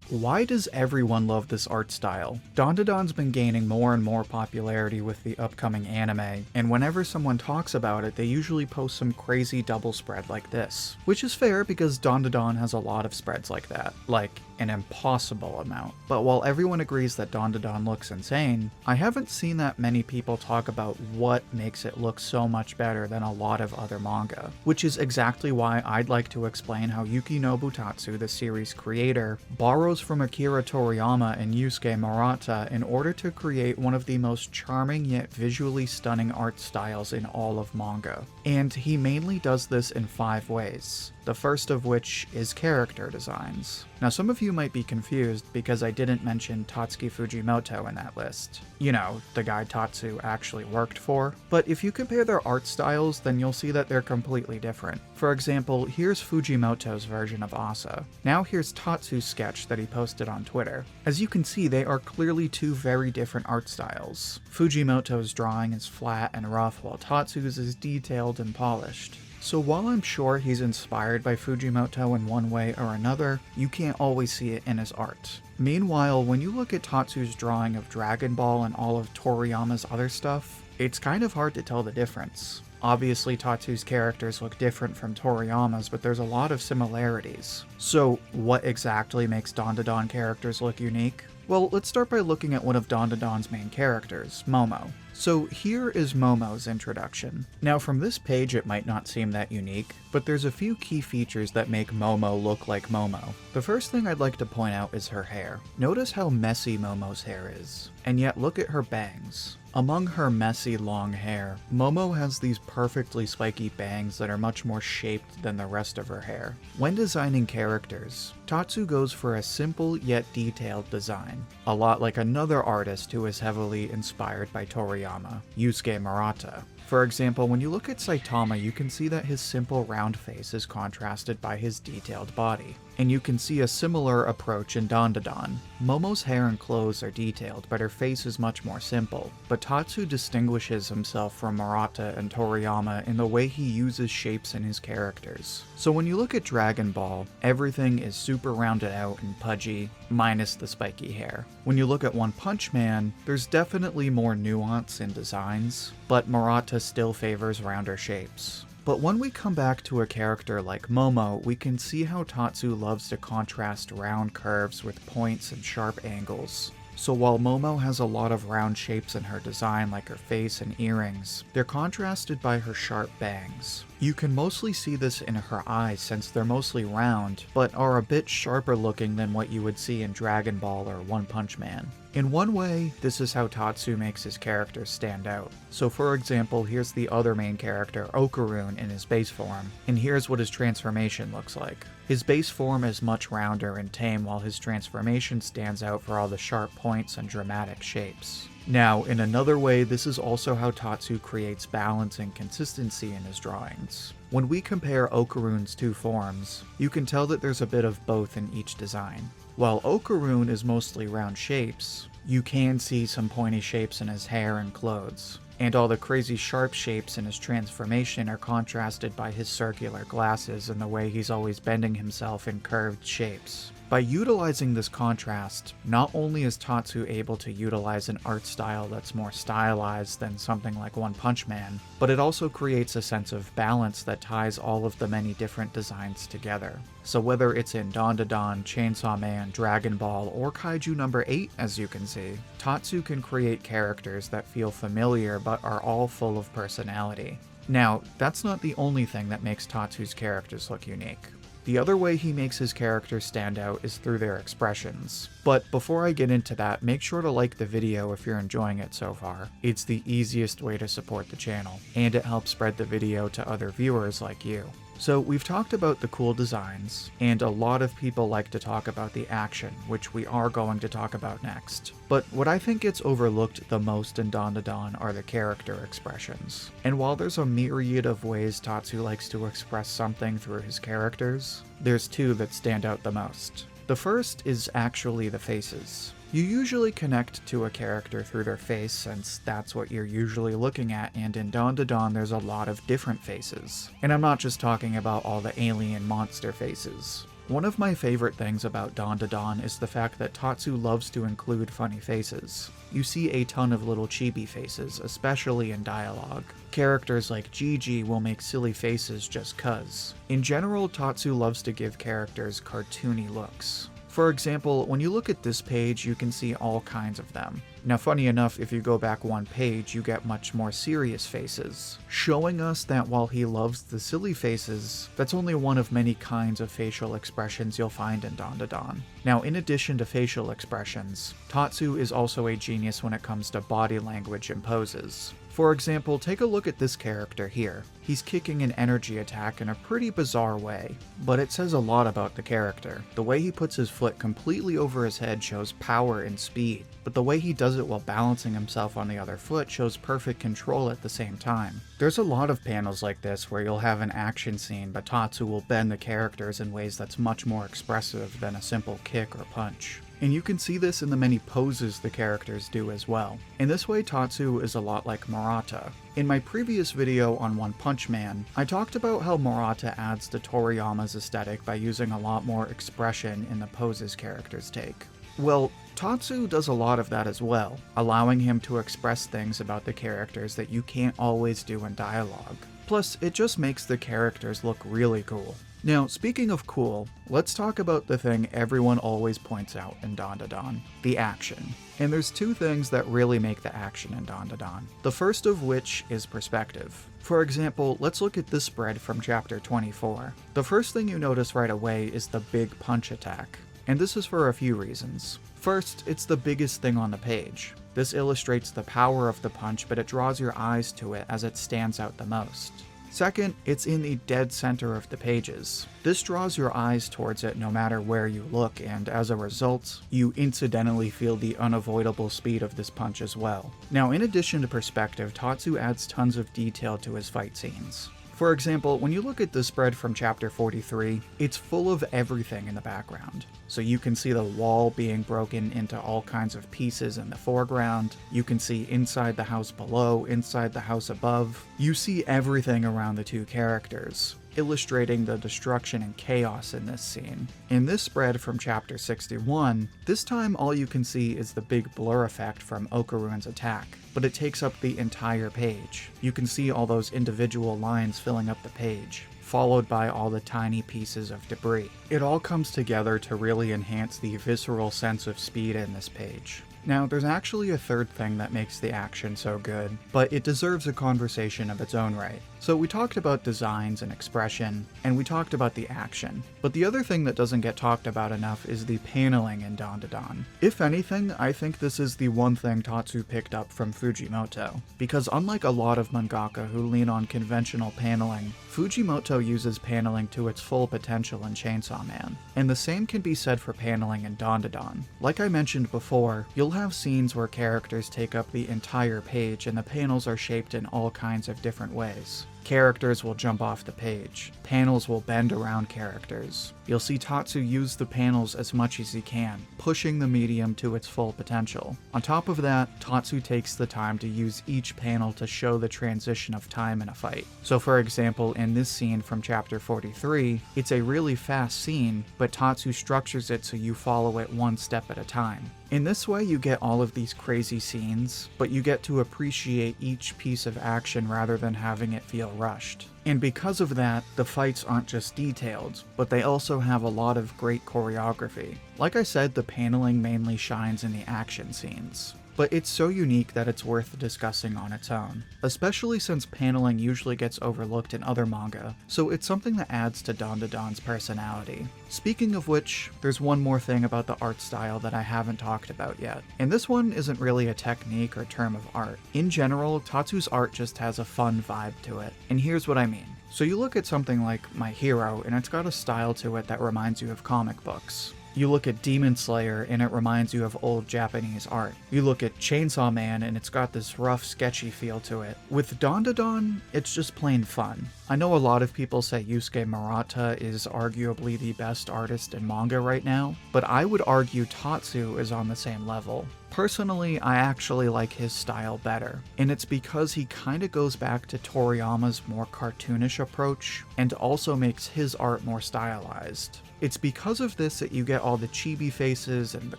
Why does everyone love this art style? Dandadan's been gaining more and more popularity with the upcoming anime, and whenever someone talks about it, they usually post some crazy double spread like this. Which is fair because Dandadan has a lot of spreads like that, like an impossible amount. But while everyone agrees that Dandadan looks insane, I haven't seen that many people talk about what makes it look so much better than a lot of other manga. Which is exactly why I'd like to explain how Yukinobu Tatsu, the series creator, borrows from Akira Toriyama and Yusuke Murata in order to create one of the most charming yet visually stunning art styles in all of manga. And he mainly does this in 5 ways. The first of which is character designs. Now some of you might be confused because I didn't mention Tatsuki Fujimoto in that list. You know, the guy Tatsu actually worked for. But if you compare their art styles, then you'll see that they're completely different. For example, here's Fujimoto's version of Asa. Now here's Tatsu's sketch that he posted on Twitter. As you can see, they are clearly 2 very different art styles. Fujimoto's drawing is flat and rough, while Tatsu's is detailed and polished. So while I'm sure he's inspired by Fujimoto in one way or another, you can't always see it in his art. Meanwhile, when you look at Tatsu's drawing of Dragon Ball and all of Toriyama's other stuff, it's kind of hard to tell the difference. Obviously, Tatsu's characters look different from Toriyama's, but there's a lot of similarities. So what exactly makes Dandadan characters look unique? Well, let's start by looking at one of Dandadan's main characters, Momo. So here is Momo's introduction. Now from this page it might not seem that unique, but there's a few key features that make Momo look like Momo. The first thing I'd like to point out is her hair. Notice how messy Momo's hair is, and yet look at her bangs. Among her messy long hair, Momo has these perfectly spiky bangs that are much more shaped than the rest of her hair. When designing characters, Tatsu goes for a simple yet detailed design, a lot like another artist who is heavily inspired by Toriyama, Yusuke Murata. For example, when you look at Saitama, you can see that his simple round face is contrasted by his detailed body. And you can see a similar approach in Dandadan. Momo's hair and clothes are detailed, but her face is much more simple. But Tatsu distinguishes himself from Murata and Toriyama in the way he uses shapes in his characters. So when you look at Dragon Ball, everything is super rounded out and pudgy, minus the spiky hair. When you look at One Punch Man, there's definitely more nuance in designs, but Murata still favors rounder shapes. But when we come back to a character like Momo, we can see how Tatsu loves to contrast round curves with points and sharp angles. So while Momo has a lot of round shapes in her design like her face and earrings, they're contrasted by her sharp bangs. You can mostly see this in her eyes since they're mostly round, but are a bit sharper looking than what you would see in Dragon Ball or One Punch Man. In one way, this is how Tatsu makes his characters stand out. So for example, here's the other main character, Okarun, in his base form, and here's what his transformation looks like. His base form is much rounder and tame, while his transformation stands out for all the sharp points and dramatic shapes. Now, in another way, this is also how Tatsu creates balance and consistency in his drawings. When we compare Okarun's 2 forms, you can tell that there's a bit of both in each design. While Okarun is mostly round shapes, you can see some pointy shapes in his hair and clothes. And all the crazy sharp shapes in his transformation are contrasted by his circular glasses and the way he's always bending himself in curved shapes. By utilizing this contrast, not only is Tatsu able to utilize an art style that's more stylized than something like One Punch Man, but it also creates a sense of balance that ties all of the many different designs together. So whether it's in Dandadan, Chainsaw Man, Dragon Ball, or Kaiju number 8, as you can see, Tatsu can create characters that feel familiar but are all full of personality. Now, that's not the only thing that makes Tatsu's characters look unique. The other way he makes his characters stand out is through their expressions. But before I get into that, make sure to like the video if you're enjoying it so far. It's the easiest way to support the channel, and it helps spread the video to other viewers like you. So we've talked about the cool designs, and a lot of people like to talk about the action, which we are going to talk about next. But what I think gets overlooked the most in Dandadan are the character expressions. And while there's a myriad of ways Tatsu likes to express something through his characters, there's 2 that stand out the most. The first is actually the faces. You usually connect to a character through their face since that's what you're usually looking at, and in Dandadan there's a lot of different faces. And I'm not just talking about all the alien monster faces. One of my favorite things about Dandadan is the fact that Tatsu loves to include funny faces. You see a ton of little chibi faces, especially in dialogue. Characters like Gigi will make silly faces just cuz. In general, Tatsu loves to give characters cartoony looks. For example, when you look at this page, you can see all kinds of them. Now, funny enough, if you go back one page, you get much more serious faces, showing us that while he loves the silly faces, that's only one of many kinds of facial expressions you'll find in Dandadan. Now, in addition to facial expressions, Tatsu is also a genius when it comes to body language and poses. For example, take a look at this character here. He's kicking an energy attack in a pretty bizarre way, but it says a lot about the character. The way he puts his foot completely over his head shows power and speed, but the way he does it while balancing himself on the other foot shows perfect control at the same time. There's a lot of panels like this where you'll have an action scene, but Tatsu will bend the characters in ways that's much more expressive than a simple kick or punch. And you can see this in the many poses the characters do as well. In this way, Tatsu is a lot like Murata. In my previous video on One Punch Man, I talked about how Murata adds to Toriyama's aesthetic by using a lot more expression in the poses characters take. Well, Tatsu does a lot of that as well, allowing him to express things about the characters that you can't always do in dialogue. Plus, it just makes the characters look really cool. Now, speaking of cool, let's talk about the thing everyone always points out in Dandadan, the action. And there's two things that really make the action in Dandadan, the first of which is perspective. For example, let's look at this spread from chapter 24. The first thing you notice right away is the big punch attack, and this is for a few reasons. First, it's the biggest thing on the page. This illustrates the power of the punch, but it draws your eyes to it as it stands out the most. Second, it's in the dead center of the pages. This draws your eyes towards it no matter where you look, and as a result, you incidentally feel the unavoidable speed of this punch as well. Now, in addition to perspective, Tatsu adds tons of detail to his fight scenes. For example, when you look at the spread from chapter 43, it's full of everything in the background. So you can see the wall being broken into all kinds of pieces in the foreground, you can see inside the house below, inside the house above. You see everything around the two characters, illustrating the destruction and chaos in this scene. In this spread from chapter 61, this time all you can see is the big blur effect from Okaruin's attack, but it takes up the entire page. You can see all those individual lines filling up the page, followed by all the tiny pieces of debris. It all comes together to really enhance the visceral sense of speed in this page. Now, there's actually a third thing that makes the action so good, but it deserves a conversation of its own right. So we talked about designs and expression, and we talked about the action. But the other thing that doesn't get talked about enough is the paneling in Dandadan. If anything, I think this is the one thing Tatsu picked up from Fujimoto, because unlike a lot of mangaka who lean on conventional paneling, Fujimoto uses paneling to its full potential in Chainsaw Man. And the same can be said for paneling in Dandadan. Like I mentioned before, you'll have scenes where characters take up the entire page and the panels are shaped in all kinds of different ways. Characters will jump off the page. Panels will bend around characters. You'll see Tatsu use the panels as much as he can, pushing the medium to its full potential. On top of that, Tatsu takes the time to use each panel to show the transition of time in a fight. So for example, in this scene from chapter 43, it's a really fast scene, but Tatsu structures it so you follow it one step at a time. In this way, you get all of these crazy scenes, but you get to appreciate each piece of action rather than having it feel rushed. And because of that, the fights aren't just detailed, but they also have a lot of great choreography. Like I said, the paneling mainly shines in the action scenes, but it's so unique that it's worth discussing on its own, especially since paneling usually gets overlooked in other manga, so it's something that adds to Dandadan's personality. Speaking of which, there's one more thing about the art style that I haven't talked about yet, and this one isn't really a technique or term of art. In general, Tatsu's art just has a fun vibe to it, and here's what I mean. So you look at something like My Hero, and it's got a style to it that reminds you of comic books. You look at Demon Slayer and it reminds you of old Japanese art. You look at Chainsaw Man and it's got this rough, sketchy feel to it. With Dandadan, it's just plain fun. I know a lot of people say Yusuke Murata is arguably the best artist in manga right now, but I would argue Tatsu is on the same level. Personally, I actually like his style better, and it's because he kinda goes back to Toriyama's more cartoonish approach, and also makes his art more stylized. It's because of this that you get all the chibi faces and the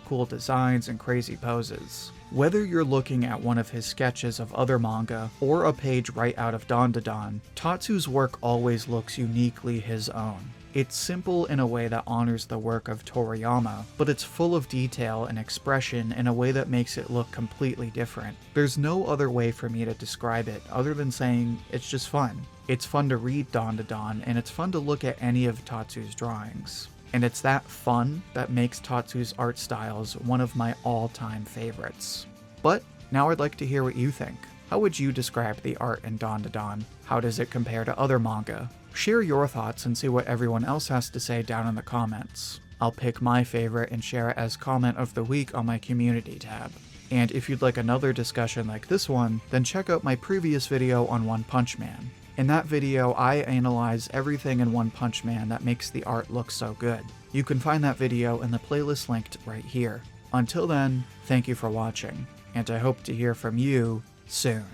cool designs and crazy poses. Whether you're looking at one of his sketches of other manga, or a page right out of Dandadan, Tatsu's work always looks uniquely his own. It's simple in a way that honors the work of Toriyama, but it's full of detail and expression in a way that makes it look completely different. There's no other way for me to describe it other than saying it's just fun. It's fun to read Dandadan, and it's fun to look at any of Tatsu's drawings. And it's that fun that makes Tatsu's art styles one of my all-time favorites. But now I'd like to hear what you think. How would you describe the art in Dandadan? How does it compare to other manga? Share your thoughts and see what everyone else has to say down in the comments. I'll pick my favorite and share it as comment of the week on my community tab. And if you'd like another discussion like this one, then check out my previous video on One Punch Man. In that video, I analyze everything in One Punch Man that makes the art look so good. You can find that video in the playlist linked right here. Until then, thank you for watching, and I hope to hear from you soon.